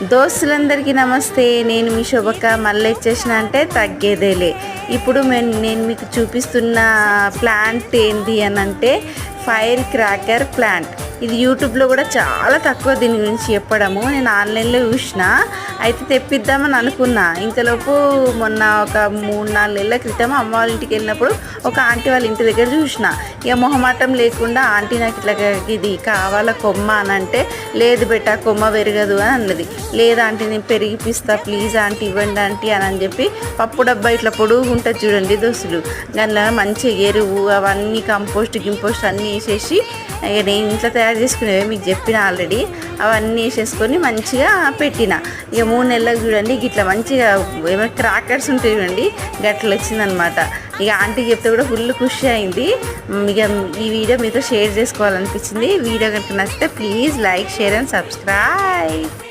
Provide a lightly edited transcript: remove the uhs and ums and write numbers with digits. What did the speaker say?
దోస్తులందరికీ నమస్తే. నేను మీ శోభక్క మళ్ళీ వచ్చేసిన అంటే తగ్గేదేలే. ఇప్పుడు నేను మీకు చూపిస్తున్న ప్లాంట్ ఏంటి అని అంటే ఫైర్ క్రాకర్ ప్లాంట్. ఇది యూట్యూబ్లో కూడా చాలా తక్కువ దీని గురించి చెప్పడము. నేను ఆన్లైన్లో చూసిన, అయితే తెప్పిద్దామని అనుకున్నా. ఇంతలోపు మొన్న ఒక 3-4 నెలల క్రితం అమ్మ వాళ్ళ ఇంటికి వెళ్ళినప్పుడు ఒక ఆంటీ వాళ్ళ ఇంటి దగ్గర చూసిన. ఇక మొహమాటం లేకుండా ఆంటీ నాకు ఇట్లా ఇది కావాలా కొమ్మ అని అంటే, లేదు బెట్ట కొమ్మ పెరగదు అని అన్నది. లేదు ఆంటీ నేను పెరిగిపిస్తా, ప్లీజ్ ఆంటీ ఇవ్వండి ఆంటీ అని చెప్పి పప్పు డబ్బా ఇట్లా పొడుగు ఉంటుంది చూడండి దోస్తులు, దానిలో మంచిగా ఎరువు అవన్నీ కంపోస్ట్ అన్నీ వేసేసి, నేను ఇంట్లో తయారు చేసుకునేవి మీకు చెప్పిన ఆల్రెడీ, అవన్నీ వేసేసుకొని మంచిగా పెట్టిన. ఇక 3 నెలలకు చూడండి ఇట్లా మంచిగా ఏమైనా క్రాకర్స్ ఉంటాయి చూడండి, గట్ల వచ్చిందనమాట. ఇక ఆంటీకి చెప్తే కూడా ఫుల్ ఖుషి అయింది. ఇక ఈ వీడియో మీతో షేర్ చేసుకోవాలనిపించింది. వీడియో కనుక నచ్చితే please like, share and subscribe.